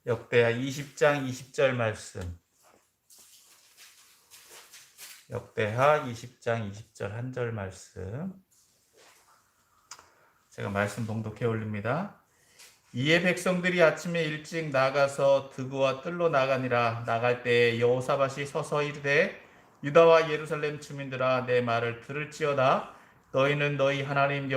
역대하 20장 20절 말씀. 역대하 20장 20절 한 절 말씀. 제가 말씀 봉독해 올립니다. 이에 백성들이 아침에 일찍 나가서 드그와 뜰로 나가니라. 나갈 때에 여호사밧이 서서 이르되 유다와 예루살렘 주민들아 내 말을 들을지어다. 너희는 너희 하나님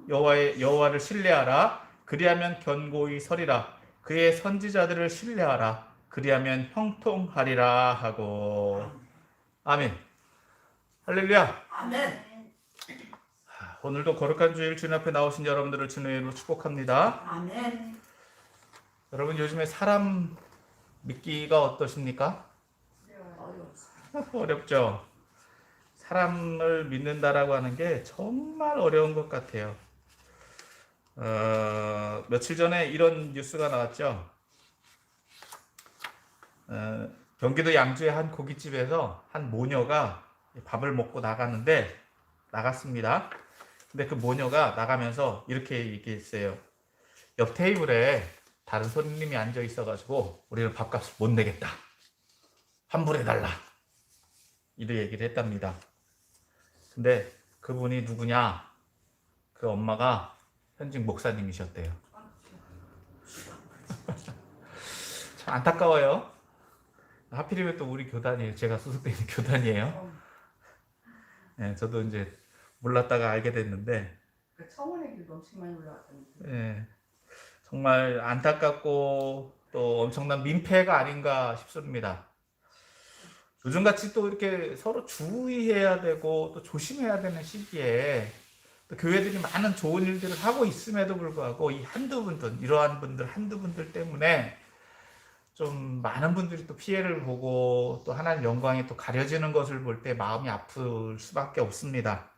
여호와를 신뢰하라. 그리하면 견고히 서리라. 그의 선지자들을 신뢰하라. 그리하면 형통하리라 하고. 아멘. 할렐루야. 아멘. 오늘도 거룩한 주일 주님 앞에 나오신 여러분들을 주님의 이름으로 축복합니다. 아멘. 여러분 요즘에 사람 믿기가 어떠십니까? 어렵죠. 사람을 믿는다라고 하는 게 정말 어려운 것 같아요. 며칠 전에 이런 뉴스가 나왔죠. 경기도 양주의 한 고깃집에서 한 모녀가 밥을 먹고 나갔습니다. 근데 그 모녀가 나가면서 이렇게 얘기했어요. 옆 테이블에 다른 손님이 앉아 있어가지고 우리는 밥값을 못 내겠다. 환불해달라. 이렇게 얘기를 했답니다. 근데 그분이 누구냐? 그 엄마가 현직 목사님이셨대요. 참 안타까워요. 하필이면 또 우리 교단이에요. 제가 소속되어 있는 교단이에요. 네, 저도 이제 몰랐다가 알게 됐는데 그 청원의 길도 엄청 많이 올라왔던데. 네, 정말 안타깝고 또 엄청난 민폐가 아닌가 싶습니다. 요즘같이 또 이렇게 서로 주의해야 되고 또 조심해야 되는 시기에 또 교회들이 많은 좋은 일들을 하고 있음에도 불구하고 이러한 분들 한두 분들 때문에 좀 많은 분들이 또 피해를 보고 또 하나님 영광이 또 가려지는 것을 볼 때 마음이 아플 수밖에 없습니다.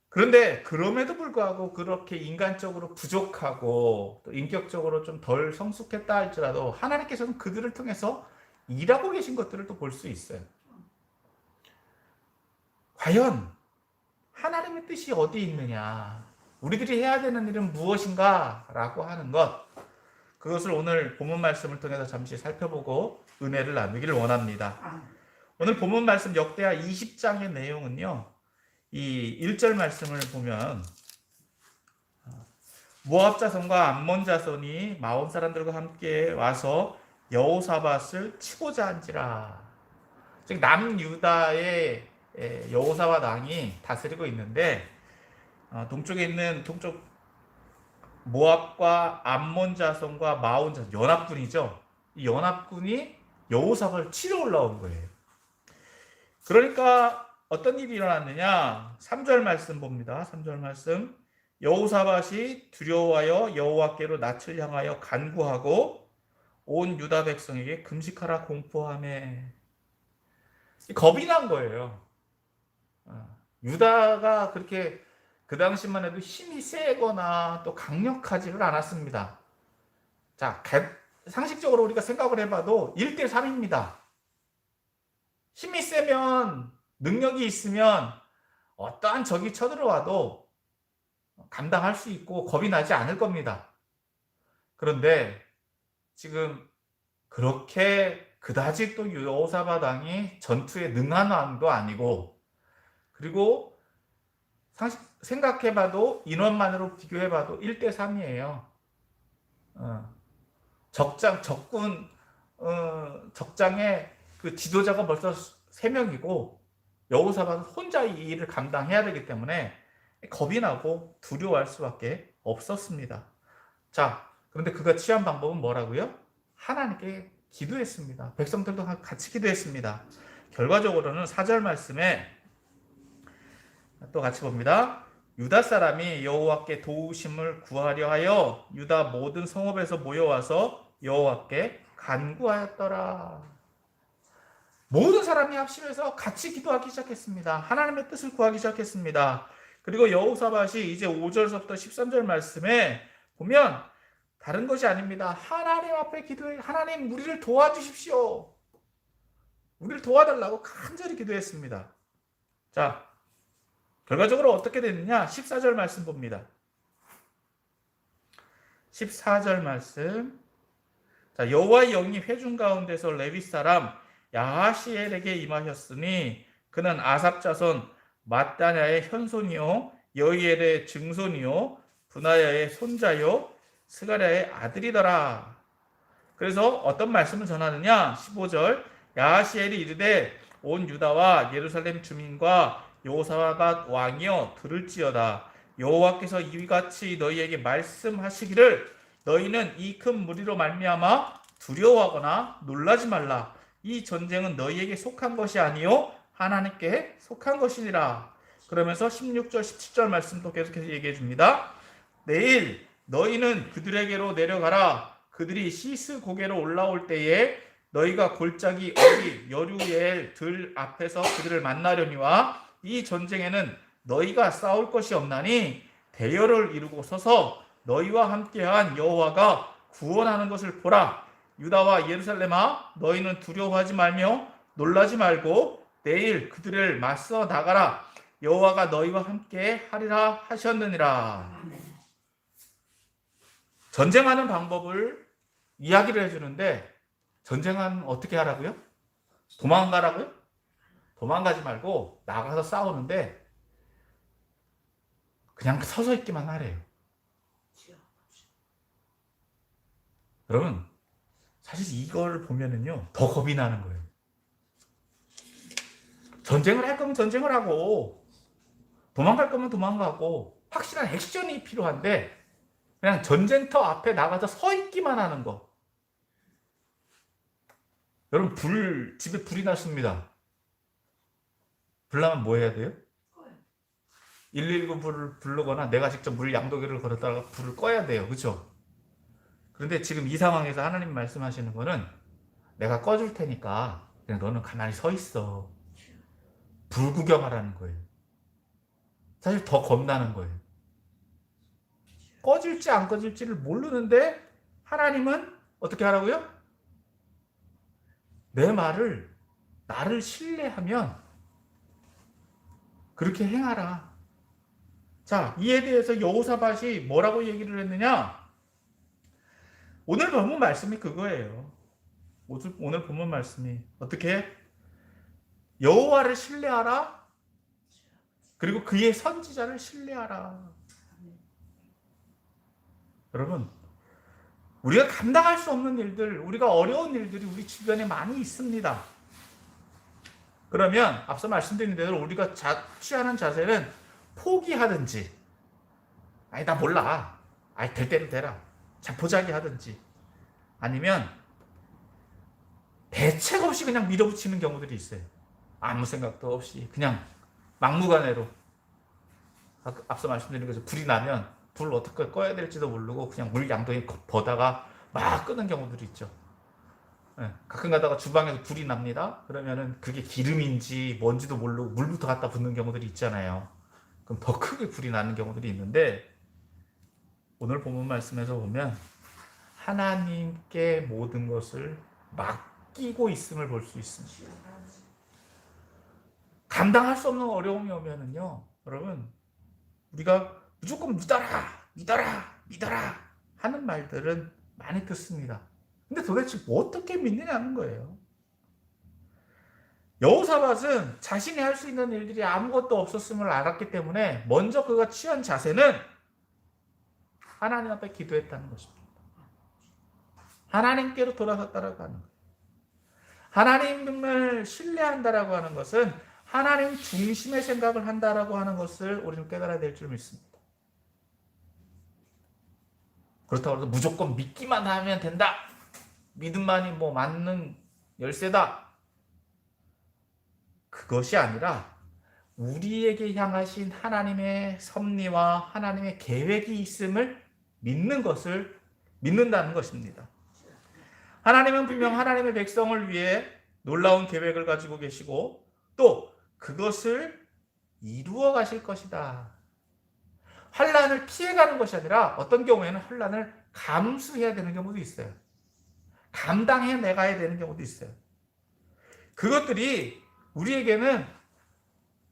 그런데 그럼에도 불구하고 그렇게 인간적으로 부족하고 또 인격적으로 좀 덜 성숙했다 할지라도 하나님께서는 그들을 통해서 일하고 계신 것들을 또 볼 수 있어요. 과연 하나님의 뜻이 어디 있느냐? 우리들이 해야 되는 일은 무엇인가? 라고 하는 것. 그것을 오늘 본문 말씀을 통해서 잠시 살펴보고 은혜를 나누기를 원합니다. 오늘 본문 말씀 역대하 20장의 내용은요. 이 1절 말씀을 보면 모압 자손과 암몬 자손이 마온 사람들과 함께 와서 여호사밧을 치고자 한지라. 즉 남유다의 여호사밧 왕이 다스리고 있는데 동쪽에 있는 동쪽 모압과 암몬 자손과 마온 자손 연합군이죠. 이 연합군이 여호사밧을 치러 올라온 거예요. 그러니까 어떤 일이 일어났느냐? 3절 말씀 봅니다. 3절 말씀. 여호사밧이 두려워하여 여호와께로 낯을 향하여 간구하고 온 유다 백성에게 금식하라 공포하며. 겁이 난 거예요. 유다가 그렇게 그 당시만 해도 힘이 세거나 또 강력하지를 않았습니다. 자, 상식적으로 우리가 생각을 해봐도 1대3입니다. 힘이 세면, 능력이 있으면 어떠한 적이 쳐들어와도 감당할 수 있고 겁이 나지 않을 겁니다. 그런데 지금 그렇게 그다지 또 여호사밧 왕이 전투에 능한 왕도 아니고, 그리고 생각해봐도 인원만으로 비교해봐도 1대3이에요. 적장의 그 지도자가 벌써 3명이고 여호사밧은 혼자 이 일을 감당해야 되기 때문에 겁이 나고 두려워할 수밖에 없었습니다. 자, 그런데 그가 취한 방법은 뭐라고요? 하나님께 기도했습니다. 백성들도 같이 기도했습니다. 결과적으로는 4절 말씀에 또 같이 봅니다. 유다 사람이 여호와께 도우심을 구하려 하여 유다 모든 성읍에서 모여와서 여호와께 간구하였더라. 모든 사람이 합심해서 같이 기도하기 시작했습니다. 하나님의 뜻을 구하기 시작했습니다. 그리고 여호사밧이 이제 5절서부터 13절 말씀에 보면 다른 것이 아닙니다. 하나님 앞에 기도해. 하나님 우리를 도와주십시오. 우리를 도와달라고 간절히 기도했습니다. 자, 결과적으로 어떻게 됐느냐? 14절 말씀 봅니다. 14절 말씀. 자, 여호와의 영이 회중 가운데서 레위 사람 야하시엘에게 임하셨으니 그는 아삽 자손 마따냐의 현손이요 여이엘의 증손이요 분하야의 손자요 스가랴의 아들이더라. 그래서 어떤 말씀을 전하느냐? 15절. 야하시엘이 이르되 온 유다와 예루살렘 주민과 여호사밧 왕이여 들을지어다. 여호와께서 이같이 너희에게 말씀하시기를 너희는 이 큰 무리로 말미암아 두려워하거나 놀라지 말라. 이 전쟁은 너희에게 속한 것이 아니요 하나님께 속한 것이니라. 그러면서 16절 17절 말씀도 계속해서 얘기해 줍니다. 내일 너희는 그들에게로 내려가라. 그들이 시스 고개로 올라올 때에 너희가 골짜기 어디 여류엘 들 앞에서 그들을 만나려니와 이 전쟁에는 너희가 싸울 것이 없나니 대열을 이루고 서서 너희와 함께한 여호와가 구원하는 것을 보라. 유다와 예루살렘아 너희는 두려워하지 말며 놀라지 말고 내일 그들을 맞서 나가라. 여호와가 너희와 함께 하리라 하셨느니라. 전쟁하는 방법을 이야기를 해주는데 전쟁은 어떻게 하라고요? 도망가라고요? 도망가지 말고 나가서 싸우는데 그냥 서서 있기만 하래요. 여러분 사실 이걸 보면은요 더 겁이 나는 거예요. 전쟁을 할 거면 전쟁을 하고 도망갈 거면 도망가고 확실한 액션이 필요한데 그냥 전쟁터 앞에 나가서 서 있기만 하는 거. 여러분 집에 불이 났습니다. 불 나면 뭐 해야 돼요? 119 불을 부르거나 내가 직접 물 양도기를 걸었다가 불을 꺼야 돼요. 그렇죠? 그런데 지금 이 상황에서 하나님 말씀하시는 거는 내가 꺼줄 테니까 그냥 너는 가만히 서 있어. 불 구경하라는 거예요. 사실 더 겁나는 거예요. 꺼질지 안 꺼질지를 모르는데 하나님은 어떻게 하라고요? 내 말을 나를 신뢰하면 그렇게 행하라. 자, 이에 대해서 여호사밧이 뭐라고 얘기를 했느냐? 오늘 본문 말씀이 그거예요. 오늘 본문 말씀이 어떻게? 여호와를 신뢰하라. 그리고 그의 선지자를 신뢰하라. 여러분, 우리가 감당할 수 없는 일들, 우리가 어려운 일들이 우리 주변에 많이 있습니다. 그러면 앞서 말씀드린 대로 우리가 취하는 자세는 포기하든지, 아니 나 몰라, 아니 될 대로 되라, 자포자기 하든지, 아니면 대책 없이 그냥 밀어붙이는 경우들이 있어요. 아무 생각도 없이 그냥 막무가내로. 앞서 말씀드린 것처럼 불이 나면 불을 어떻게 꺼야 될지도 모르고 그냥 물 양동이 보다가 막 끄는 경우들이 있죠. 네, 가끔 가다가 주방에서 불이 납니다. 그러면은 그게 기름인지 뭔지도 모르고 물부터 갖다 붓는 경우들이 있잖아요. 그럼 더 크게 불이 나는 경우들이 있는데 오늘 본문 말씀에서 보면 하나님께 모든 것을 맡기고 있음을 볼 수 있습니다. 감당할 수 없는 어려움이 오면은요, 여러분, 우리가 무조건 믿어라 하는 말들은 많이 듣습니다. 근데 도대체 어떻게 믿느냐는 거예요. 여호사밧은 자신이 할 수 있는 일들이 아무것도 없었음을 알았기 때문에 먼저 그가 취한 자세는 하나님 앞에 기도했다는 것입니다. 하나님께로 돌아섰다라고 하는 거예요. 하나님을 신뢰한다라고 하는 것은 하나님 중심의 생각을 한다라고 하는 것을 우리는 깨달아야 될 줄 믿습니다. 그렇다고 해서 무조건 믿기만 하면 된다. 믿음만이 뭐 맞는 열쇠다. 그것이 아니라 우리에게 향하신 하나님의 섭리와 하나님의 계획이 있음을 믿는다는 것입니다. 하나님은 분명 하나님의 백성을 위해 놀라운 계획을 가지고 계시고 또 그것을 이루어 가실 것이다. 환난을 피해가는 것이 아니라 어떤 경우에는 환난을 감수해야 되는 경우도 있어요. 감당해 내가야 되는 경우도 있어요. 그것들이 우리에게는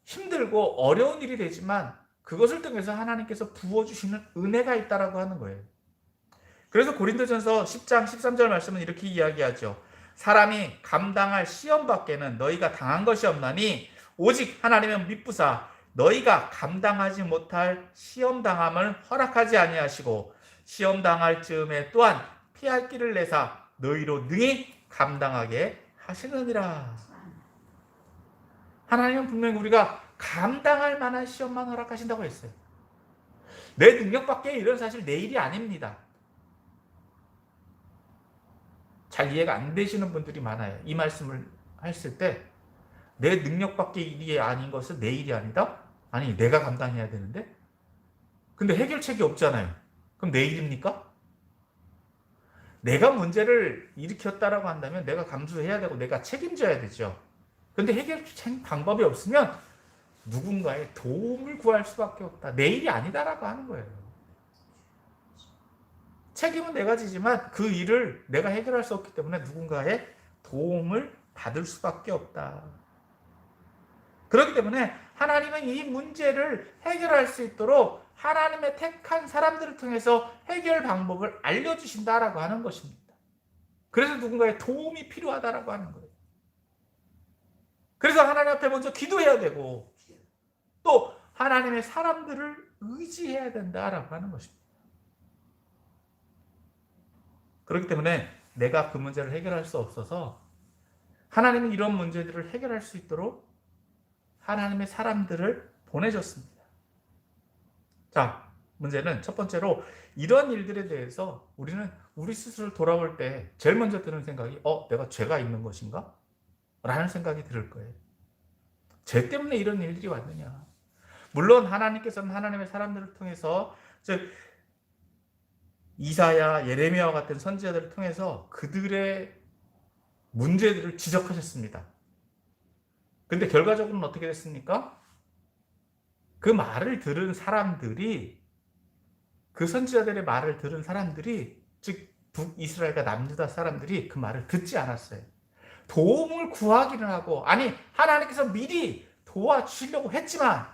힘들고 어려운 일이 되지만 그것을 통해서 하나님께서 부어주시는 은혜가 있다라고 하는 거예요. 그래서 고린도전서 10장 13절 말씀은 이렇게 이야기하죠. 사람이 감당할 시험 밖에는 너희가 당한 것이 없나니 오직 하나님은 미쁘사 너희가 감당하지 못할 시험 당함을 허락하지 아니하시고 시험 당할 즈음에 또한 피할 길을 내사 너희로 능히 감당하게 하시느니라. 하나님은 분명히 우리가 감당할 만한 시험만 허락하신다고 했어요. 내 능력 밖의 일은 사실 내 일이 아닙니다. 잘 이해가 안 되시는 분들이 많아요. 이 말씀을 했을 때 내 능력 밖의 일이 아닌 것은 내 일이 아니다? 아니, 내가 감당해야 되는데? 근데 해결책이 없잖아요. 그럼 내 일입니까? 내가 문제를 일으켰다라고 한다면 내가 감수해야 되고 내가 책임져야 되죠. 근데 해결책 방법이 없으면 누군가의 도움을 구할 수밖에 없다. 내 일이 아니다라고 하는 거예요. 책임은 내가 지지만 그 일을 내가 해결할 수 없기 때문에 누군가의 도움을 받을 수밖에 없다. 그렇기 때문에 하나님은 이 문제를 해결할 수 있도록 하나님의 택한 사람들을 통해서 해결 방법을 알려주신다라고 하는 것입니다. 그래서 누군가의 도움이 필요하다라고 하는 거예요. 그래서 하나님 앞에 먼저 기도해야 되고 또 하나님의 사람들을 의지해야 된다라고 하는 것입니다. 그렇기 때문에 내가 그 문제를 해결할 수 없어서 하나님은 이런 문제들을 해결할 수 있도록 하나님의 사람들을 보내셨습니다. 자, 문제는 첫 번째로 이런 일들에 대해서 우리는 우리 스스로를 돌아볼 때 제일 먼저 드는 생각이 내가 죄가 있는 것인가? 라는 생각이 들 거예요. 죄 때문에 이런 일들이 왔느냐? 물론 하나님께서는 하나님의 사람들을 통해서 즉 이사야, 예레미야와 같은 선지자들을 통해서 그들의 문제들을 지적하셨습니다. 근데 결과적으로는 어떻게 됐습니까? 그 말을 들은 사람들이 그 선지자들의 말을 들은 사람들이 즉 북이스라엘과 남유다 사람들이 그 말을 듣지 않았어요. 도움을 구하기는 하고 아니 하나님께서 미리 도와주시려고 했지만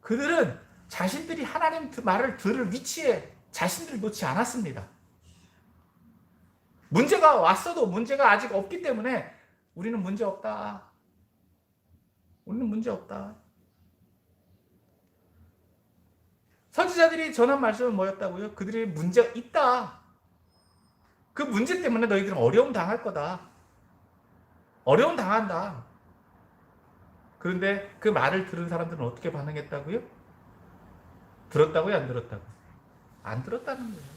그들은 자신들이 하나님 말을 들을 위치에 자신들을 놓지 않았습니다. 문제가 왔어도 문제가 아직 없기 때문에 우리는 문제 없다. 우리는 문제 없다. 선지자들이 전한 말씀은 뭐였다고요? 그들이 문제가 있다. 그 문제 때문에 너희들은 어려움 당할 거다. 어려움 당한다. 그런데 그 말을 들은 사람들은 어떻게 반응했다고요? 들었다고요? 안 들었다고요? 안 들었다는 거예요.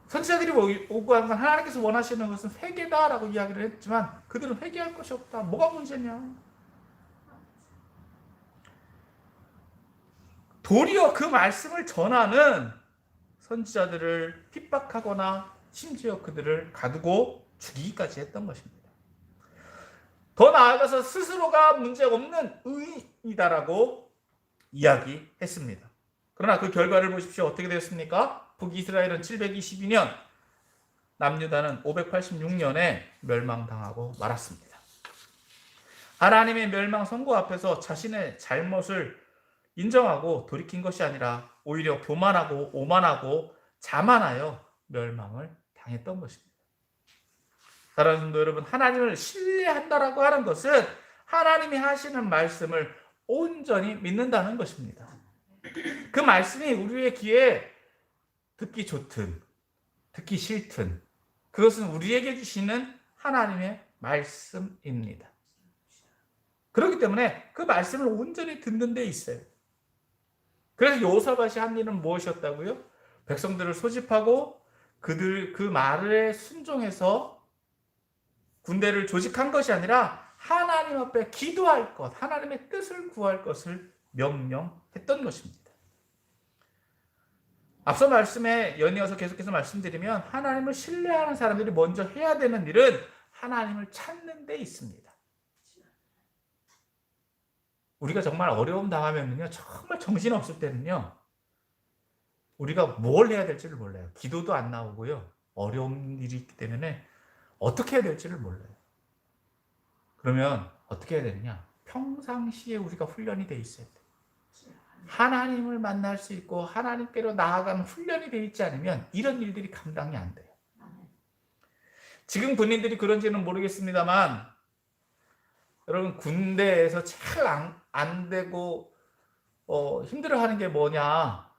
선지자들이 오고 한 건 하나님께서 원하시는 것은 회개다라고 이야기를 했지만 그들은 회개할 것이 없다. 뭐가 문제냐? 도리어 그 말씀을 전하는 선지자들을 핍박하거나 심지어 그들을 가두고 죽이기까지 했던 것입니다. 더 나아가서 스스로가 문제 없는 의인이다라고 이야기했습니다. 그러나 그 결과를 보십시오. 어떻게 되었습니까? 북이스라엘은 722년, 남유다는 586년에 멸망당하고 말았습니다. 하나님의 멸망 선고 앞에서 자신의 잘못을 인정하고 돌이킨 것이 아니라 오히려 교만하고 오만하고 자만하여 멸망을 당했던 것입니다. 사랑하는 성도 여러분, 하나님을 신뢰한다라고 하는 것은 하나님이 하시는 말씀을 온전히 믿는다는 것입니다. 그 말씀이 우리의 귀에 듣기 좋든 듣기 싫든 그것은 우리에게 주시는 하나님의 말씀입니다. 그렇기 때문에 그 말씀을 온전히 듣는 데 있어요. 그래서 여호사밧이 한 일은 무엇이었다고요? 백성들을 소집하고 그들 그 말에 순종해서 군대를 조직한 것이 아니라 하나님 앞에 기도할 것, 하나님의 뜻을 구할 것을 명령했던 것입니다. 앞서 말씀에 연이어서 계속해서 말씀드리면 하나님을 신뢰하는 사람들이 먼저 해야 되는 일은 하나님을 찾는 데 있습니다. 우리가 정말 어려움 당하면요, 정말 정신없을 때는요, 우리가 뭘 해야 될지를 몰라요. 기도도 안 나오고요. 어려운 일이 있기 때문에 어떻게 해야 될지를 몰라요. 그러면 어떻게 해야 되느냐? 평상시에 우리가 훈련이 돼 있어야 돼요. 하나님을 만날 수 있고 하나님께로 나아가는 훈련이 되어 있지 않으면 이런 일들이 감당이 안 돼요. 지금 군인들이 그런지는 모르겠습니다만 여러분 군대에서 제일 안 되고 힘들어하는 게 뭐냐?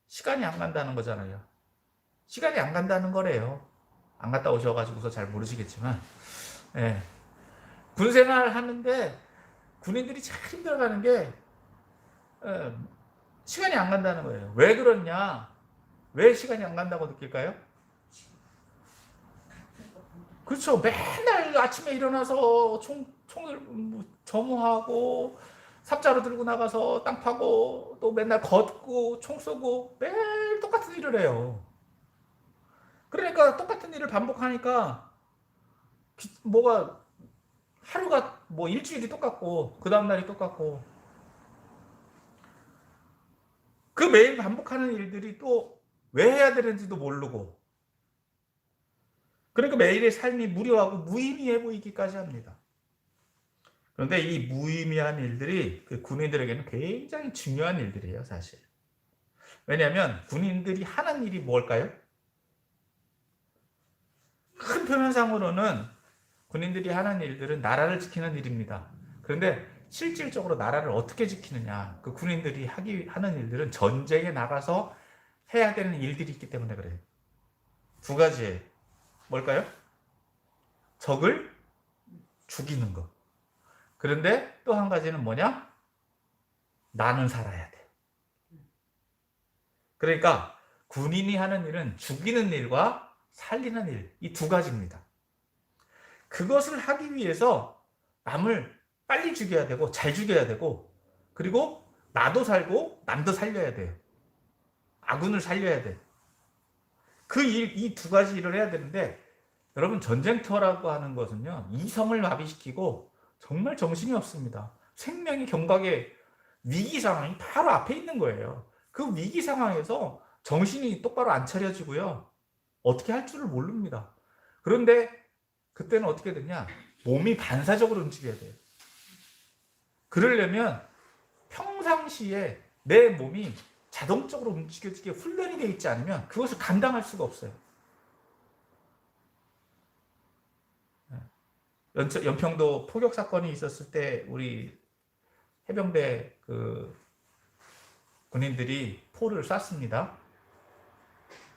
시간이 안 간다는 거잖아요. 시간이 안 간다는 거래요. 안 갔다 오셔가지고서 잘 모르시겠지만 예. 군생활 하는데 군인들이 제일 힘들어가는 게 시간이 안 간다는 거예요. 왜 그렇냐? 왜 시간이 안 간다고 느낄까요? 그렇죠. 맨날 아침에 일어나서 총을 점호하고 삽자루 들고 나가서 땅 파고 또 맨날 걷고 총 쏘고 매일 똑같은 일을 해요. 그러니까 똑같은 일을 반복하니까 뭐가 하루가 뭐 일주일이 똑같고 그 다음날이 똑같고 그 매일 반복하는 일들이 또 왜 해야 되는지도 모르고 그러니까 매일의 삶이 무료하고 무의미해 보이기까지 합니다. 그런데 이 무의미한 일들이 그 군인들에게는 굉장히 중요한 일들이에요, 사실. 왜냐하면 군인들이 하는 일이 뭘까요? 큰 표면상으로는 군인들이 하는 일들은 나라를 지키는 일입니다. 그런데 실질적으로 나라를 어떻게 지키느냐, 그 군인들이 하는 일들은 전쟁에 나가서 해야 되는 일들이 있기 때문에 그래요. 두 가지예요. 뭘까요? 적을 죽이는 것. 그런데 또 한 가지는 뭐냐? 나는 살아야 돼. 그러니까 군인이 하는 일은 죽이는 일과 살리는 일, 이 두 가지입니다. 그것을 하기 위해서 남을 빨리 죽여야 되고 잘 죽여야 되고 그리고 나도 살고 남도 살려야 돼요. 아군을 살려야 돼. 그 일, 이 두 가지 일을 해야 되는데 여러분 전쟁터라고 하는 것은요. 이성을 마비시키고 정말 정신이 없습니다. 생명의 경각에 위기 상황이 바로 앞에 있는 거예요. 그 위기 상황에서 정신이 똑바로 안 차려지고요. 어떻게 할 줄을 모릅니다. 그런데 그때는 어떻게 되냐? 몸이 반사적으로 움직여야 돼요. 그러려면 평상시에 내 몸이 자동적으로 움직여지게 훈련이 되어 있지 않으면 그것을 감당할 수가 없어요. 연평도 포격 사건이 있었을 때 우리 해병대 그 군인들이 포를 쐈습니다.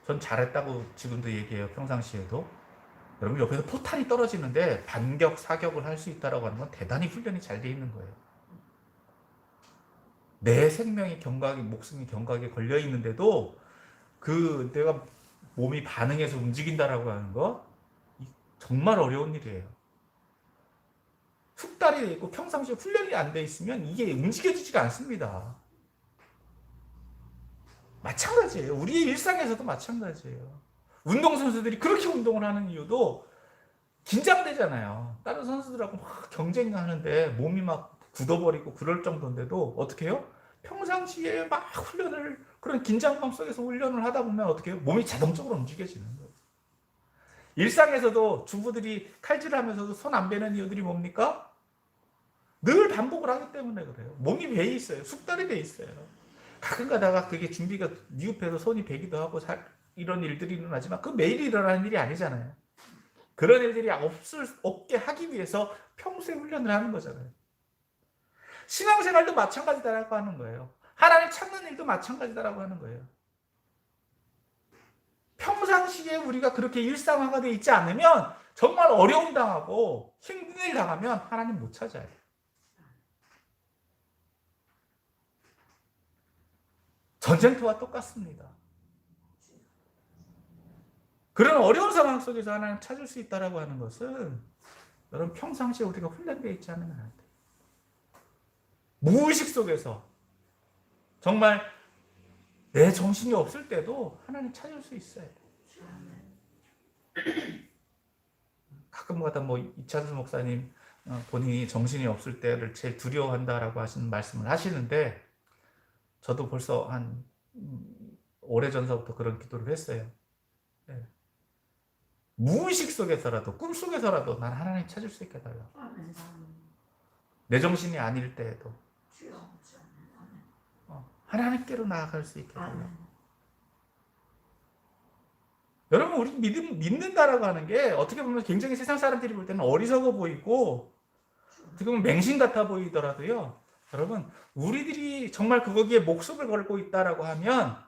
전 잘했다고 지금도 얘기해요. 평상시에도. 여러분 옆에서 포탄이 떨어지는데 반격, 사격을 할 수 있다고 하는 건 대단히 훈련이 잘 돼 있는 거예요. 내 생명이 경각에, 목숨이 경각에 걸려 있는데도 그 내가 몸이 반응해서 움직인다라고 하는 거 정말 어려운 일이에요. 숙달이 돼 있고 평상시에 훈련이 안 돼 있으면 이게 움직여지지가 않습니다. 마찬가지예요. 우리의 일상에서도 마찬가지예요. 운동선수들이 그렇게 운동을 하는 이유도 긴장되잖아요. 다른 선수들하고 막 경쟁하는데 몸이 막 굳어버리고 그럴 정도인데도 어떻게 해요? 평상시에 막 훈련을 그런 긴장감 속에서 훈련을 하다 보면 어떻게 해요? 몸이 자동적으로 움직여지는 거예요. 일상에서도 주부들이 칼질하면서도 손 안 베는 이유들이 뭡니까? 늘 반복을 하기 때문에 그래요. 몸이 배 있어요. 숙달이 돼 있어요. 가끔 가다가 그게 준비가 미흡해서 손이 베기도 하고 이런 일들이 일어나지만 그 매일 일어나는 일이 아니잖아요. 그런 일들이 없게 하기 위해서 평소에 훈련을 하는 거잖아요. 신앙생활도 마찬가지다라고 하는 거예요. 하나님 찾는 일도 마찬가지다라고 하는 거예요. 평상시에 우리가 그렇게 일상화가 되어 있지 않으면 정말 어려움 당하고 힘든 일 당하면 하나님 못 찾아요. 전쟁터와 똑같습니다. 그런 어려운 상황 속에서 하나님 찾을 수 있다라고 하는 것은 여러분 평상시에 우리가 훈련되어 있지 않으면 안 돼요. 무의식 속에서 정말 내 정신이 없을 때도 하나님 찾을 수 있어요. 가끔가다 뭐 이찬수 목사님 본인이 정신이 없을 때를 제일 두려워한다라고 하시는 말씀을 하시는데 저도 벌써 한 오래전서부터 그런 기도를 했어요. 네. 무의식 속에서라도 꿈속에서라도 난 하나님 찾을 수 있게 달라. 내 정신이 아닐 때에도 하나님께로 나아갈 수 있게 해달라고. 아멘. 여러분, 우리 믿는다라고 하는 게 어떻게 보면 굉장히 세상 사람들이 볼 때는 어리석어 보이고 어떻게 보면 맹신 같아 보이더라도요. 여러분, 우리들이 정말 거기에 목숨을 걸고 있다라고 하면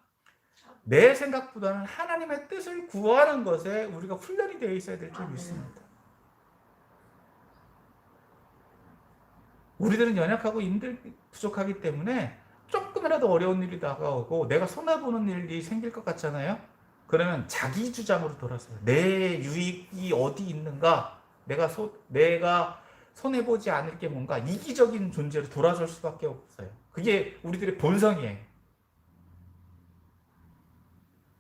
내 생각보다는 하나님의 뜻을 구하는 것에 우리가 훈련이 되어 있어야 될 줄 믿습니다. 우리들은 연약하고 부족하기 때문에 조금이라도 어려운 일이 다가오고 내가 손해보는 일이 생길 것 같잖아요. 그러면 자기 주장으로 돌아서요. 내 유익이 어디 있는가? 내가 손해보지 않을 게 뭔가 이기적인 존재로 돌아설 수밖에 없어요. 그게 우리들의 본성이에요.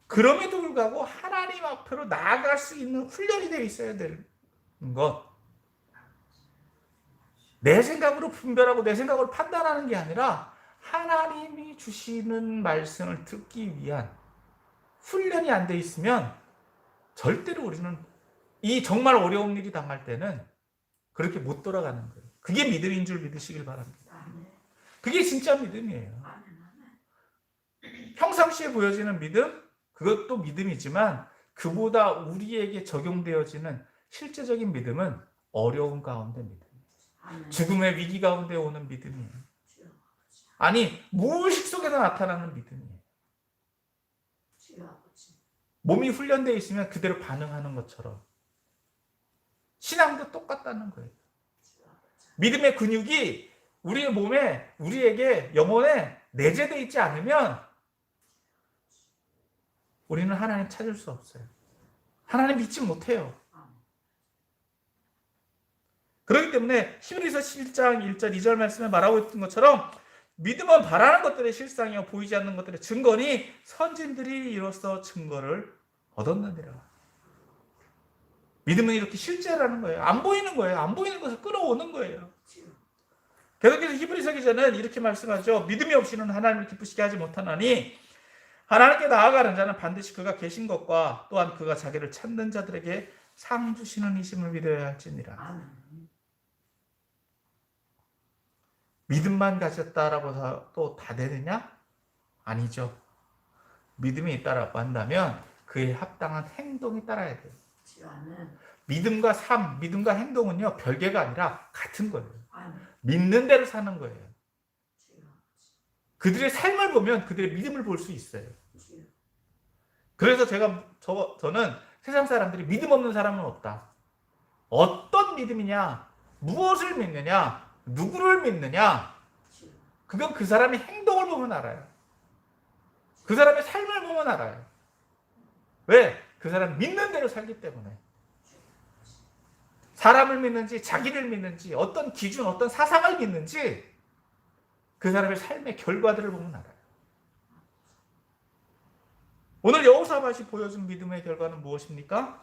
그럼에도 불구하고 하나님 앞으로 나아갈 수 있는 훈련이 되어 있어야 되는 것. 내 생각으로 분별하고 내 생각으로 판단하는 게 아니라 하나님이 주시는 말씀을 듣기 위한 훈련이 안 돼 있으면 절대로 우리는 이 정말 어려운 일이 당할 때는 그렇게 못 돌아가는 거예요. 그게 믿음인 줄 믿으시길 바랍니다. 그게 진짜 믿음이에요. 평상시에 보여지는 믿음, 그것도 믿음이지만 그보다 우리에게 적용되어지는 실제적인 믿음은 어려운 가운데 믿음이에요. 죽음의 위기 가운데 오는 믿음이에요. 아니, 무의식 속에서 나타나는 믿음이에요. 몸이 훈련되어 있으면 그대로 반응하는 것처럼 신앙도 똑같다는 거예요. 믿음의 근육이 우리의 몸에, 우리에게 영혼에 내재되어 있지 않으면 우리는 하나님 찾을 수 없어요. 하나님 믿지 못해요. 그렇기 때문에 히브리서 11장 1절 2절 말씀에 말하고 있던 것처럼 믿음은 바라는 것들의 실상이요 보이지 않는 것들의 증거니 선진들이 이로써 증거를 얻었느니라. 믿음은 이렇게 실제라는 거예요. 안 보이는 거예요. 안 보이는 것을 끌어오는 거예요. 계속해서 히브리서 기자는 이렇게 말씀하죠. 믿음이 없이는 하나님을 기쁘시게 하지 못하나니 하나님께 나아가는 자는 반드시 그가 계신 것과 또한 그가 자기를 찾는 자들에게 상 주시는 이심을 믿어야 할지니라. 믿음만 가졌다라고 해서 또 다 되느냐? 아니죠. 믿음이 있다라고 한다면 그에 합당한 행동이 따라야 돼요. 믿음과 삶, 믿음과 행동은요 별개가 아니라 같은 거예요. 믿는 대로 사는 거예요. 그들의 삶을 보면 그들의 믿음을 볼 수 있어요. 그래서 저는 세상 사람들이 믿음 없는 사람은 없다. 어떤 믿음이냐, 무엇을 믿느냐, 누구를 믿느냐, 그건 그 사람의 행동을 보면 알아요. 그 사람의 삶을 보면 알아요. 왜? 그 사람은 믿는 대로 살기 때문에. 사람을 믿는지, 자기를 믿는지, 어떤 기준, 어떤 사상을 믿는지 그 사람의 삶의 결과들을 보면 알아요. 오늘 여호사밧이 보여준 믿음의 결과는 무엇입니까?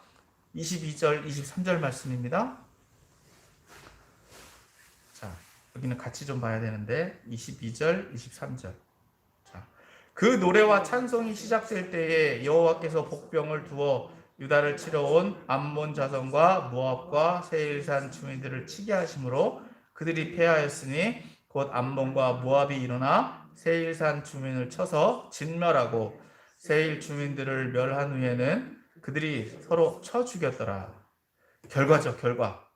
22절, 23절 말씀입니다. 자, 여기는 같이 좀 봐야 되는데 22절, 23절. 자, 그 노래와 찬송이 시작될 때에 여호와께서 복병을 두어 유다를 치러 온 암몬 자손과 모압과 세일산 주민들을 치게 하심으로 그들이 패하였으니 곧 암몬과 모압이 일어나 세일산 주민을 쳐서 진멸하고 세일 주민들을 멸한 후에는 그들이 서로 쳐 죽였더라. 결과죠, 결과.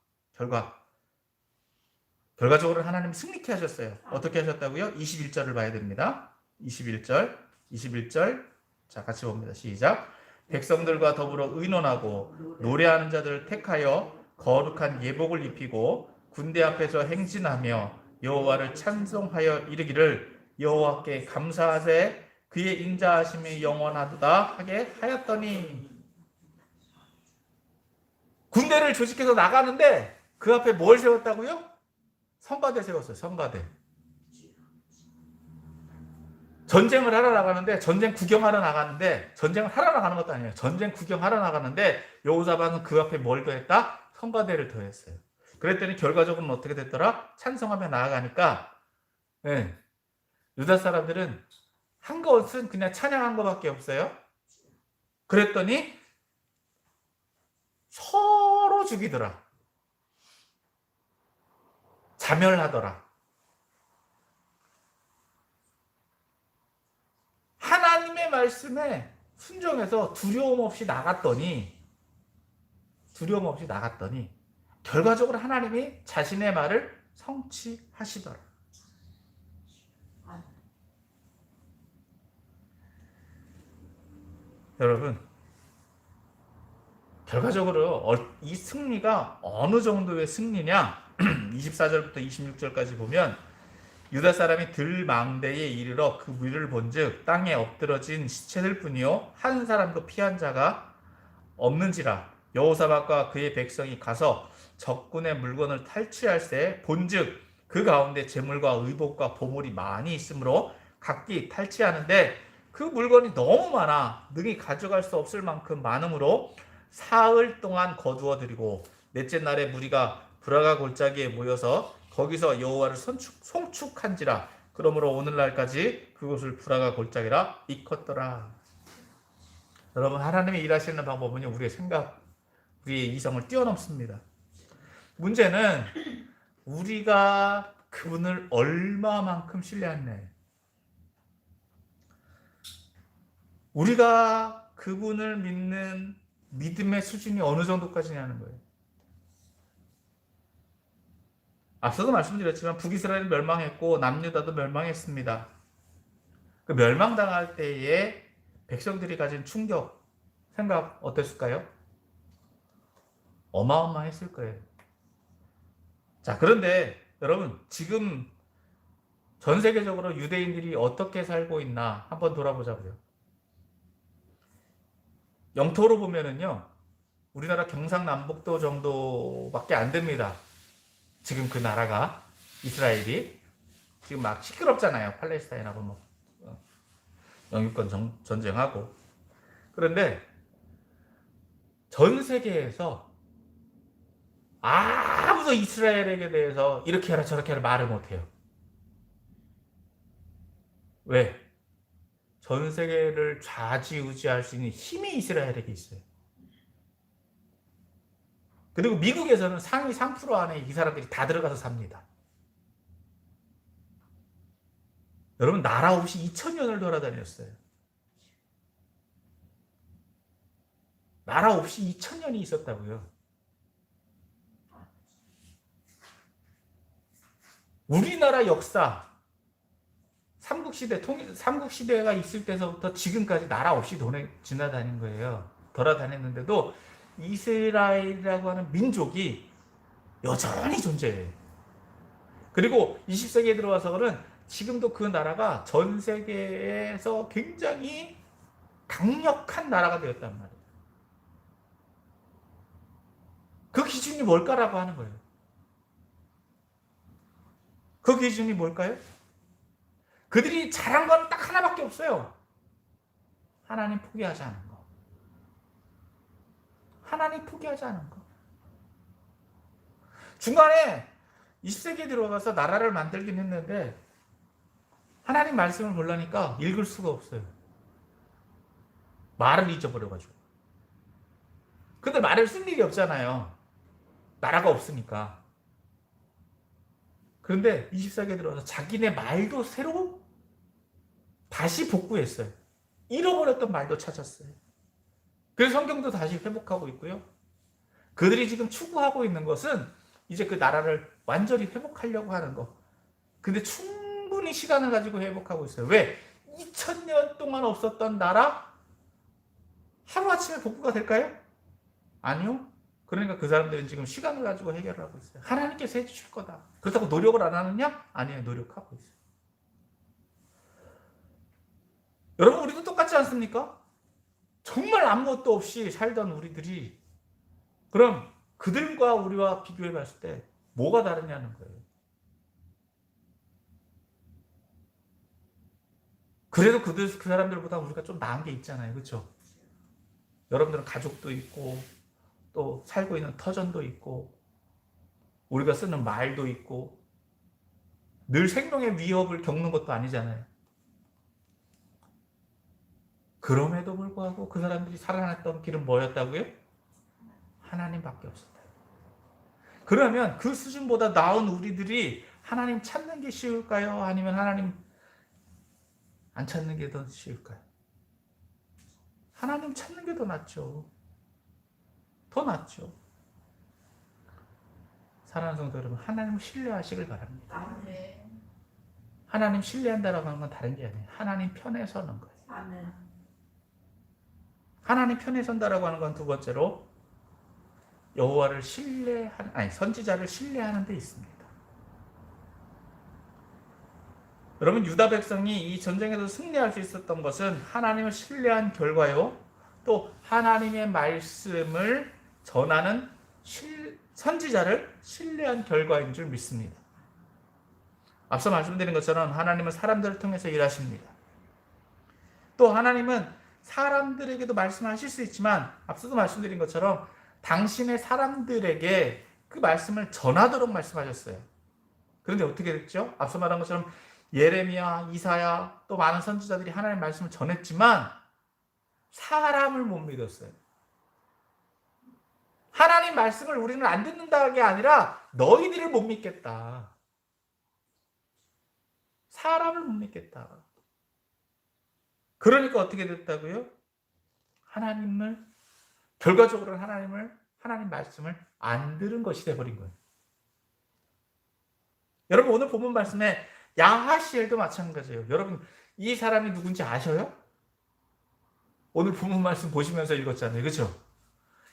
결과적으로 하나님 승리케 하셨어요. 어떻게 하셨다고요? 21절을 봐야 됩니다. 21절. 자, 같이 봅니다. 시작. 백성들과 더불어 의논하고 노래하는 자들을 택하여 거룩한 예복을 입히고 군대 앞에서 행진하며 여호와를 찬송하여 이르기를 여호와께 감사하세 그의 인자하심이 영원하도다 하게 하였더니. 군대를 조직해서 나가는데 그 앞에 뭘 세웠다고요? 성가대 세웠어요. 성가대. 전쟁을 하러 나가는데, 전쟁 구경하러 나가는데, 전쟁을 하러 나가는 것도 아니에요. 전쟁 구경하러 나가는데 여호사밧은 그 앞에 뭘 더했다? 성가대를 더했어요. 그랬더니 결과적으로는 어떻게 됐더라? 찬송하며 나아가니까 유다 사람들은 한 것은 그냥 찬양한 것밖에 없어요. 그랬더니 서로 죽이더라. 자멸하더라. 하나님의 말씀에 순종해서 두려움 없이 나갔더니 결과적으로 하나님이 자신의 말을 성취하시더라. 여러분, 결과적으로 이 승리가 어느 정도의 승리냐? 24절부터 26절까지 보면 유다 사람이 들망대에 이르러 그 위를 본즉 땅에 엎드러진 시체들 뿐이요 한 사람도 피한 자가 없는지라. 여호사밧과 그의 백성이 가서 적군의 물건을 탈취할새 본즉 그 가운데 재물과 의복과 보물이 많이 있으므로 각기 탈취하는데 그 물건이 너무 많아 능히 가져갈 수 없을 만큼 많으므로 사흘 동안 거두어 드리고 넷째 날에 무리가 브라가 골짜기에 모여서 거기서 여호와를 송축한지라. 그러므로 오늘날까지 그곳을 브라가 골짜기라 일컫더라. 여러분, 하나님이 일하시는 방법은 우리의 생각, 우리의 이성을 뛰어넘습니다. 문제는 우리가 그분을 얼마만큼 신뢰하느냐예요. 우리가 그분을 믿는 믿음의 수준이 어느 정도까지냐는 거예요. 앞서도 말씀드렸지만 북이스라엘은 멸망했고 남유다도 멸망했습니다. 그 멸망당할 때에 백성들이 가진 충격, 생각 어땠을까요? 어마어마했을 거예요. 자, 그런데 여러분, 지금 전 세계적으로 유대인들이 어떻게 살고 있나 한번 돌아보자고요. 영토로 보면은요, 우리나라 경상남북도 정도밖에 안 됩니다. 지금 그 나라가, 이스라엘이 지금 막 시끄럽잖아요. 팔레스타인하고 뭐 영유권 전쟁하고. 그런데 전 세계에서 아무도 이스라엘에게 대해서 이렇게 하라 저렇게 하라 말을 못해요. 왜? 전 세계를 좌지우지할 수 있는 힘이 이스라엘에게 있어요. 그리고 미국에서는 상위 3% 안에 이 사람들이 다 들어가서 삽니다. 여러분, 나라 없이 2000년을 돌아다녔어요. 나라 없이 2000년이 있었다고요. 우리나라 역사, 삼국시대가 있을 때서부터 지금까지 나라 없이 지나다닌 거예요. 돌아다녔는데도 이스라엘이라고 하는 민족이 여전히 존재해요. 그리고 20세기에 들어와서는 지금도 그 나라가 전 세계에서 굉장히 강력한 나라가 되었단 말이에요. 그 기준이 뭘까라고 하는 거예요. 그 기준이 뭘까요? 그들이 잘한 건 딱 하나밖에 없어요. 하나님 포기하지 않은 거. 하나님 포기하지 않은 거. 중간에 20세기에 들어가서 나라를 만들긴 했는데 하나님 말씀을 보려니까 읽을 수가 없어요. 말을 잊어버려가지고. 근데 말을 쓸 일이 없잖아요. 나라가 없으니까. 그런데 20세기에 들어가서 자기네 말도 새로 다시 복구했어요. 잃어버렸던 말도 찾았어요. 그래서 성경도 다시 회복하고 있고요. 그들이 지금 추구하고 있는 것은 이제 그 나라를 완전히 회복하려고 하는 거. 근데 충분히 시간을 가지고 회복하고 있어요. 왜? 2000년 동안 없었던 나라 하루아침에 복구가 될까요? 아니요. 그러니까 그 사람들은 지금 시간을 가지고 해결을 하고 있어요. 하나님께서 해주실 거다. 그렇다고 노력을 안 하느냐? 아니에요. 노력하고 있어요. 여러분, 우리도 똑같지 않습니까? 정말 아무것도 없이 살던 우리들이 그럼 그들과 우리와 비교해 봤을 때 뭐가 다르냐는 거예요. 그래도 그 사람들보다 우리가 좀 나은 게 있잖아요. 그렇죠? 여러분들은 가족도 있고 또 살고 있는 터전도 있고 우리가 쓰는 말도 있고 늘 생명의 위협을 겪는 것도 아니잖아요. 그럼에도 불구하고 그 사람들이 살아났던 길은 뭐였다고요? 하나님밖에 없었다. 그러면 그 수준보다 나은 우리들이 하나님 찾는 게 쉬울까요? 아니면 하나님 안 찾는 게 더 쉬울까요? 하나님 찾는 게 더 낫죠. 더 낫죠. 사랑하는 성도 여러분, 하나님을 신뢰하시길 바랍니다. 아멘. 하나님 신뢰한다라고 하는 건 다른 게 아니에요. 하나님 편에 서는 거예요. 아멘. 하나님 편에 선다라고 하는 건 두 번째로 여호와를 선지자를 신뢰하는 데 있습니다. 여러분, 유다 백성이 이 전쟁에서 승리할 수 있었던 것은 하나님을 신뢰한 결과요. 또 하나님의 말씀을 전하는 선지자를 신뢰한 결과인 줄 믿습니다. 앞서 말씀드린 것처럼 하나님은 사람들을 통해서 일하십니다. 또 하나님은 사람들에게도 말씀하실 수 있지만 앞서도 말씀드린 것처럼 당신의 사람들에게 그 말씀을 전하도록 말씀하셨어요. 그런데 어떻게 됐죠? 앞서 말한 것처럼 예레미야, 이사야 또 많은 선지자들이 하나님의 말씀을 전했지만 사람을 못 믿었어요. 하나님 말씀을 우리는 안 듣는다는 게 아니라 너희들을 못 믿겠다. 사람을 못 믿겠다. 그러니까 어떻게 됐다고요? 결과적으로는 하나님 말씀을 안 들은 것이 돼버린 거예요. 여러분, 오늘 본문 말씀에 야하시엘도 마찬가지예요. 여러분, 이 사람이 누군지 아셔요? 오늘 본문 말씀 보시면서 읽었잖아요. 그렇죠?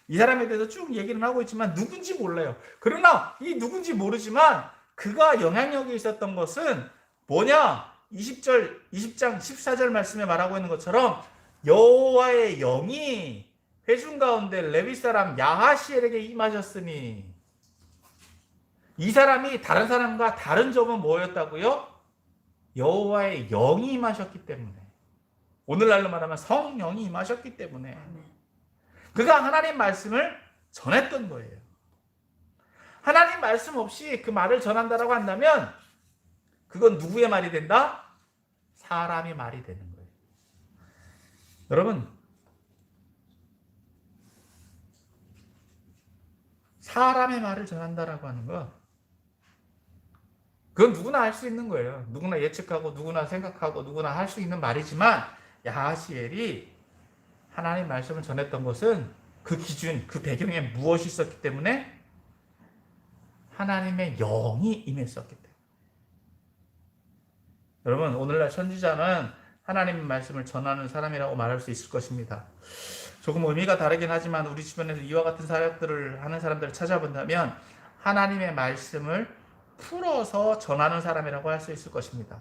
이 사람에 대해서 쭉 얘기는 하고 있지만 누군지 몰라요. 그러나 이 누군지 모르지만 그가 영향력이 있었던 것은 뭐냐? 20장 14절 말씀에 말하고 있는 것처럼 여호와의 영이 회중 가운데 레위 사람 야하시엘에게 임하셨으니, 이 사람이 다른 사람과 다른 점은 뭐였다고요? 여호와의 영이 임하셨기 때문에, 오늘날로 말하면 성령이 임하셨기 때문에 그가 하나님 말씀을 전했던 거예요. 하나님 말씀 없이 그 말을 전한다라고 한다면 그건 누구의 말이 된다? 사람의 말이 되는 거예요. 여러분, 사람의 말을 전한다라고 하는 건 그건 누구나 할 수 있는 거예요. 누구나 예측하고 누구나 생각하고 누구나 할 수 있는 말이지만 야하시엘이 하나님 말씀을 전했던 것은 그 기준, 그 배경에 무엇이 있었기 때문에? 하나님의 영이 임했었기 때문에. 여러분, 오늘날 선지자는 하나님의 말씀을 전하는 사람이라고 말할 수 있을 것입니다. 조금 의미가 다르긴 하지만 우리 주변에서 이와 같은 사역들을 하는 사람들을 찾아본다면 하나님의 말씀을 풀어서 전하는 사람이라고 할 수 있을 것입니다.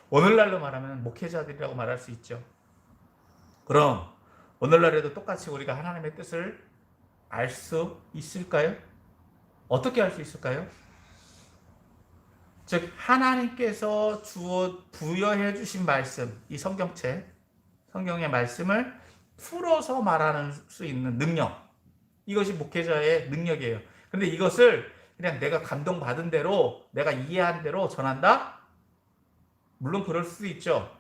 오늘날로 말하면 목회자들이라고 말할 수 있죠. 그럼 오늘날에도 똑같이 우리가 하나님의 뜻을 알 수 있을까요? 어떻게 알 수 있을까요? 즉 하나님께서 부여해 주신 말씀, 이 성경책, 성경의 말씀을 풀어서 말하는 수 있는 능력, 이것이 목회자의 능력이에요. 그런데 이것을 그냥 내가 감동받은 대로, 내가 이해한 대로 전한다? 물론 그럴 수도 있죠.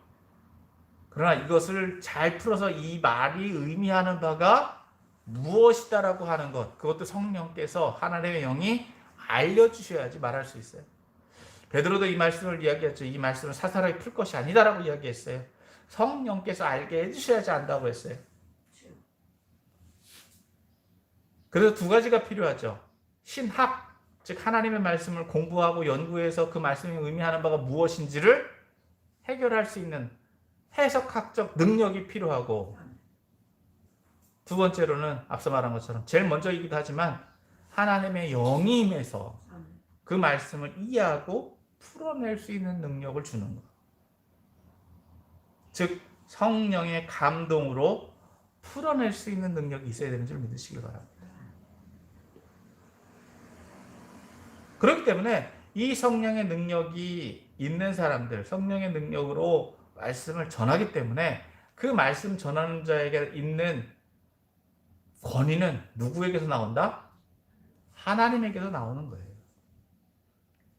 그러나 이것을 잘 풀어서 이 말이 의미하는 바가 무엇이다라고 하는 것, 그것도 성령께서, 하나님의 영이 알려주셔야지 말할 수 있어요. 베드로도 이 말씀을 이야기했죠. 이 말씀을 사사롭게 풀 것이 아니다라고 이야기했어요. 성령께서 알게 해주셔야지 안다고 했어요. 그래서 두 가지가 필요하죠. 신학, 즉 하나님의 말씀을 공부하고 연구해서 그 말씀이 의미하는 바가 무엇인지를 해결할 수 있는 해석학적 능력이 필요하고, 두 번째로는 앞서 말한 것처럼 제일 먼저이기도 하지만 하나님의 영이 임해서 그 말씀을 이해하고 풀어낼 수 있는 능력을 주는 것. 즉 성령의 감동으로 풀어낼 수 있는 능력이 있어야 되는 줄 믿으시기 바랍니다. 그렇기 때문에 이 성령의 능력이 있는 사람들, 성령의 능력으로 말씀을 전하기 때문에 그 말씀 전하는 자에게 있는 권위는 누구에게서 나온다? 하나님에게서 나오는 거예요.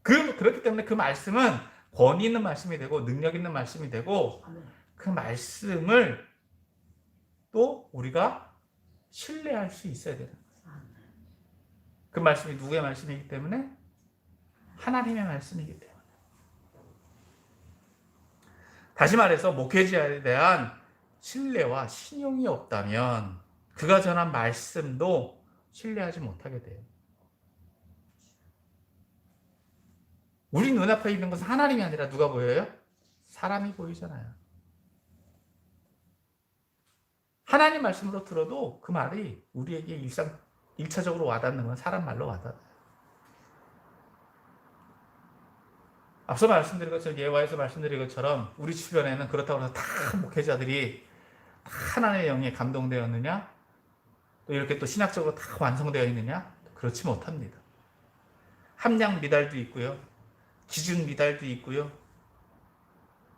그렇기 때문에 그 말씀은 권위 있는 말씀이 되고 능력 있는 말씀이 되고, 그 말씀을 또 우리가 신뢰할 수 있어야 되는 거예요. 그 말씀이 누구의 말씀이기 때문에? 하나님의 말씀이기 때문에. 다시 말해서 목회자에 대한 신뢰와 신용이 없다면 그가 전한 말씀도 신뢰하지 못하게 돼요. 우리 눈앞에 있는 것은 하나님이 아니라 누가 보여요? 사람이 보이잖아요. 하나님 말씀으로 들어도 그 말이 우리에게 일차적으로 와닿는 건 사람 말로 와닿아요. 앞서 말씀드린 것처럼, 예화에서 말씀드린 것처럼 우리 주변에는 그렇다고 해서 다 목회자들이 다 하나님의 영에 감동되었느냐? 또 이렇게 또 신학적으로 다 완성되어 있느냐? 그렇지 못합니다. 함량 미달도 있고요. 기준 미달도 있고요.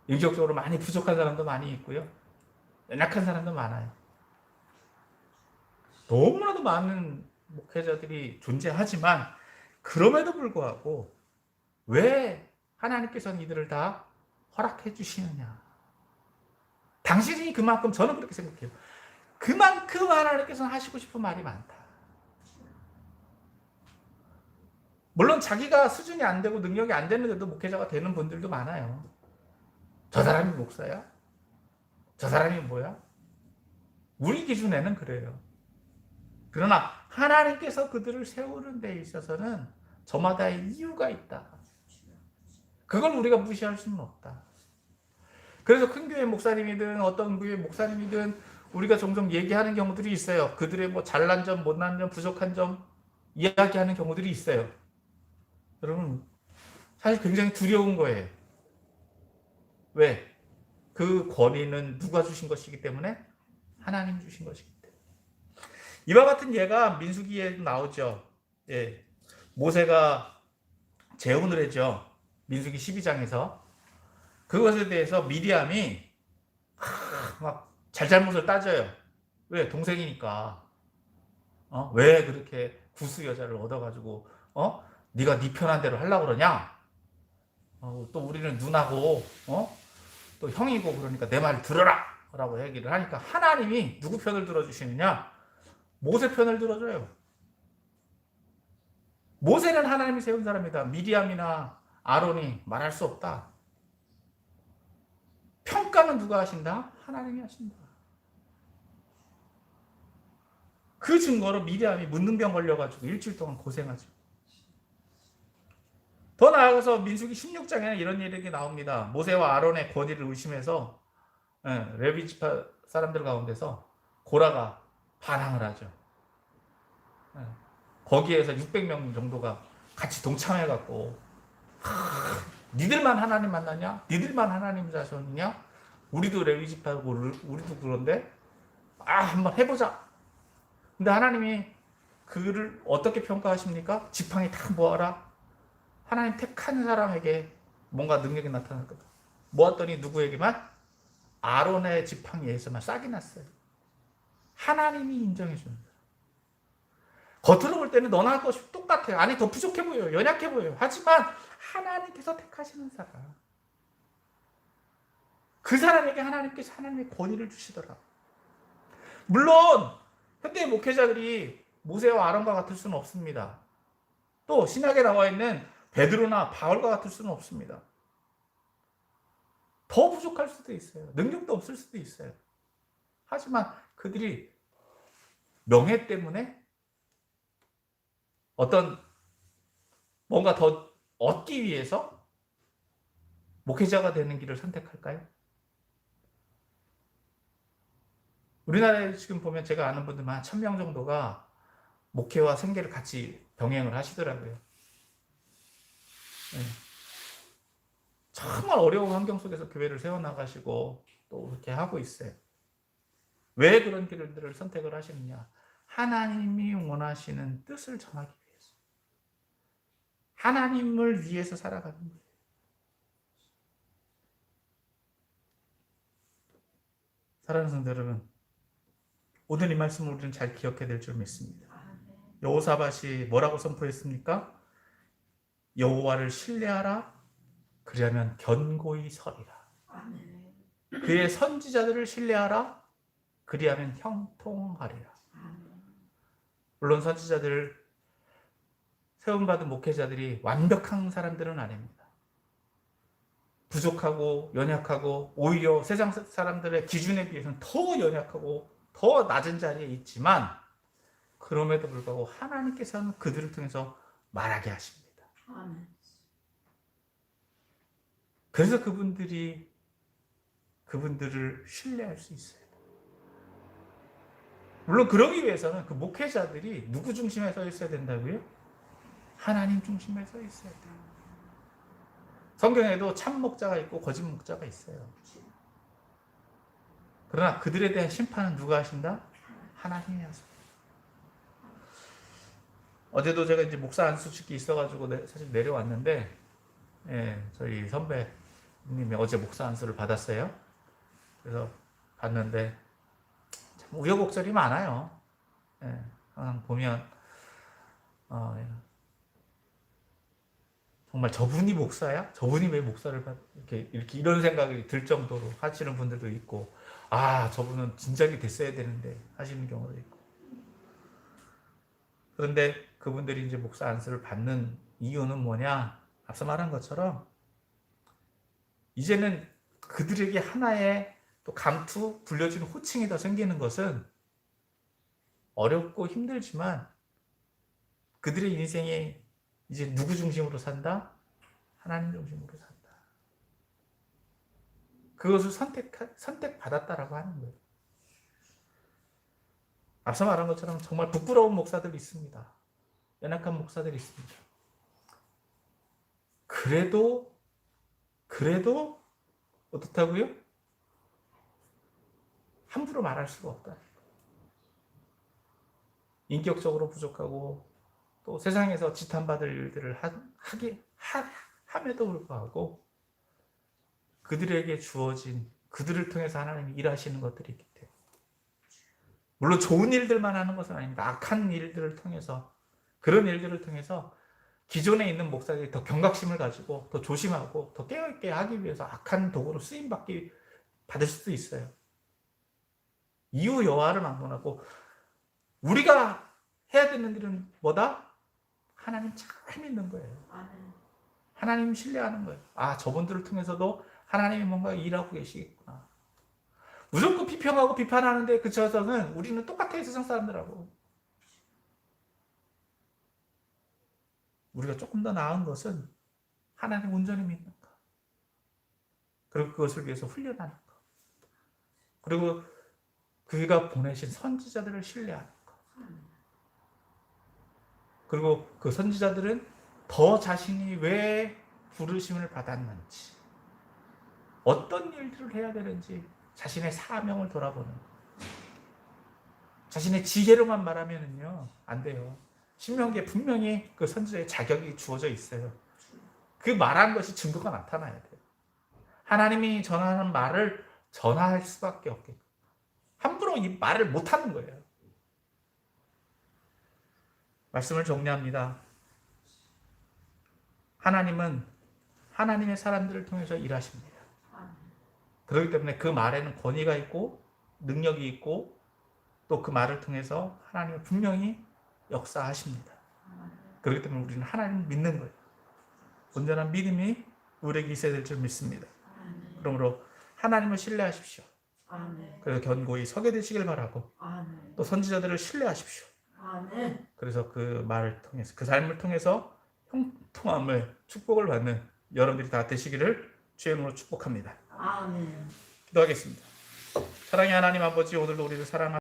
인격적으로 많이 부족한 사람도 많이 있고요. 연약한 사람도 많아요. 너무나도 많은 목회자들이 존재하지만 그럼에도 불구하고 왜 하나님께서는 이들을 다 허락해 주시느냐? 당신이 그만큼, 저는 그렇게 생각해요. 그만큼 하나님께서는 하시고 싶은 말이 많다. 물론 자기가 수준이 안 되고 능력이 안 되는데도 목회자가 되는 분들도 많아요. 저 사람이 목사야? 저 사람이 뭐야? 우리 기준에는 그래요. 그러나 하나님께서 그들을 세우는 데 있어서는 저마다의 이유가 있다. 그걸 우리가 무시할 수는 없다. 그래서 큰 교회 목사님이든 어떤 교회 목사님이든 우리가 종종 얘기하는 경우들이 있어요. 그들의 뭐 잘난 점, 못난 점, 부족한 점 이야기하는 경우들이 있어요. 여러분, 사실 굉장히 두려운 거예요. 왜? 그 권위는 누가 주신 것이기 때문에? 하나님 주신 것이기 때문에. 이와 같은 예가 민수기에 나오죠. 예. 모세가 재혼을 했죠. 민수기 12장에서. 그것에 대해서 미리암이 막 잘잘못을 따져요. 왜? 동생이니까. 왜 그렇게 구스 여자를 얻어가지고 네가 네 편한 대로 하려고 그러냐? 또 우리는 누나고 또 형이고 그러니까 내 말 들어라! 라고 얘기를 하니까 하나님이 누구 편을 들어주시느냐? 모세 편을 들어줘요. 모세는 하나님이 세운 사람이다. 미리암이나 아론이 말할 수 없다. 평가는 누가 하신다? 하나님이 하신다. 그 증거로 미리암이 문둥병 걸려가지고 일주일 동안 고생하죠. 더 나아가서 민수기 16장에는 이런 일이 나옵니다. 모세와 아론의 권위를 의심해서 레위 지파 사람들 가운데서 고라가 반항을 하죠. 거기에서 600명 정도가 같이 동참해갖고 니들만 하나님 만나냐? 니들만 하나님 자손이냐? 우리도 레위 지파고 우리도 그런데 한번 해보자. 근데 하나님이 그를 어떻게 평가하십니까? 지팡이 다 모아라. 하나님 택한 사람에게 뭔가 능력이 나타날 거다. 모았더니 누구에게만? 아론의 지팡이에서만 싹이 났어요. 하나님이 인정해 주는 거예요. 겉으로 볼 때는 너나 할 것이 똑같아요. 아니 더 부족해 보여요. 연약해 보여요. 하지만 하나님께서 택하시는 사람. 그 사람에게 하나님께서 하나님의 권위를 주시더라. 물론 현대 목회자들이 모세와 아론과 같을 수는 없습니다. 또 신약에 나와 있는 베드로나 바울과 같을 수는 없습니다. 더 부족할 수도 있어요. 능력도 없을 수도 있어요. 하지만 그들이 명예 때문에 어떤 뭔가 더 얻기 위해서 목회자가 되는 길을 선택할까요? 우리나라에 지금 보면 제가 아는 분들만 1000명 정도가 목회와 생계를 같이 병행을 하시더라고요. 네. 정말 어려운 환경 속에서 교회를 세워나가시고 또 그렇게 하고 있어요. 왜 그런 길들을 선택을 하시느냐? 하나님이 원하시는 뜻을 전하기 위해서. 하나님을 위해서 살아가는 거예요. 사랑하는 성도 여러분, 오늘 이 말씀을 우리는 잘 기억해야 될 줄 믿습니다. 여호사밧이 뭐라고 선포했습니까? 여호와를 신뢰하라. 그리하면 견고히 서리라. 그의 선지자들을 신뢰하라. 그리하면 형통하리라. 물론 선지자들, 세움받은 목회자들이 완벽한 사람들은 아닙니다. 부족하고 연약하고 오히려 세상 사람들의 기준에 비해서는 더 연약하고 더 낮은 자리에 있지만 그럼에도 불구하고 하나님께서는 그들을 통해서 말하게 하십니다. 아멘. 그래서 그분들을 신뢰할 수 있어요. 물론 그러기 위해서는 그 목회자들이 누구 중심에 서 있어야 된다고요? 하나님 중심에 서 있어야 돼요. 성경에도 참 목자가 있고 거짓 목자가 있어요. 그러나 그들에 대한 심판은 누가 하신다? 하나님이 하십니다. 어제도 제가 이제 목사 안수식이 있어가지고 사실 내려왔는데, 저희 선배님이 어제 목사 안수를 받았어요. 그래서 봤는데 참 우여곡절이 많아요. 항상 보면 정말 저분이 목사야? 저분이 왜 목사를 이렇게 이런 생각이 들 정도로 하시는 분들도 있고, 저분은 진작에 됐어야 되는데 하시는 경우도 있고. 그런데 그분들이 이제 목사 안수를 받는 이유는 뭐냐? 앞서 말한 것처럼 이제는 그들에게 하나의 또 감투, 불려주는 호칭이 더 생기는 것은 어렵고 힘들지만 그들의 인생이 이제 누구 중심으로 산다? 하나님 중심으로 산다. 그것을 선택받았다라고 하는 거예요. 앞서 말한 것처럼 정말 부끄러운 목사들이 있습니다. 연약한 목사들이 있습니다. 그래도 어떻다고요? 함부로 말할 수가 없다. 인격적으로 부족하고 또 세상에서 지탄받을 일들을 함에도 불구하고 그들에게 주어진, 그들을 통해서 하나님이 일하시는 것들이 있기 때문에, 물론 좋은 일들만 하는 것은 아닙니다. 악한 일들을 통해서, 그런 일들을 통해서 기존에 있는 목사들이 더 경각심을 가지고 더 조심하고 더 깨어있게 하기 위해서 악한 도구로 받을 수도 있어요. 이후 여하를 막론하고 우리가 해야 되는 일은 뭐다? 하나님 잘 믿는 거예요. 하나님 신뢰하는 거예요. 저분들을 통해서도 하나님이 뭔가 일하고 계시겠구나. 무조건 비평하고 비판하는데 그쳐서는 우리는 똑같아요, 세상 사람들하고. 우리가 조금 더 나은 것은 하나님 온전히 믿는 것. 그리고 그것을 위해서 훈련하는 것. 그리고 그가 보내신 선지자들을 신뢰하는 것. 그리고 그 선지자들은 더 자신이 왜 부르심을 받았는지, 어떤 일들을 해야 되는지 자신의 사명을 돌아보는 것. 자신의 지혜로만 말하면은요, 안 돼요. 신명기에 분명히 그 선지자의 자격이 주어져 있어요. 그 말한 것이 증거가 나타나야 돼요. 하나님이 전하는 말을 전할 수밖에 없게. 함부로 이 말을 못하는 거예요. 말씀을 정리합니다. 하나님은 하나님의 사람들을 통해서 일하십니다. 그렇기 때문에 그 말에는 권위가 있고 능력이 있고 또 그 말을 통해서 하나님은 분명히 역사하십니다. 그렇기 때문에 우리는 하나님을 믿는 거예요. 온전한 믿음이 우리에게 있어야 될 줄 믿습니다. 그러므로 하나님을 신뢰하십시오. 그래서 견고히 서게 되시길 바라고, 또 선지자들을 신뢰하십시오. 그래서 그 말을 통해서, 그 삶을 통해서 형통함을, 축복을 받는 여러분들이 다 되시기를 주의 이름으로 축복합니다. 기도하겠습니다. 사랑의 하나님 아버지, 오늘도 우리를 사랑하시고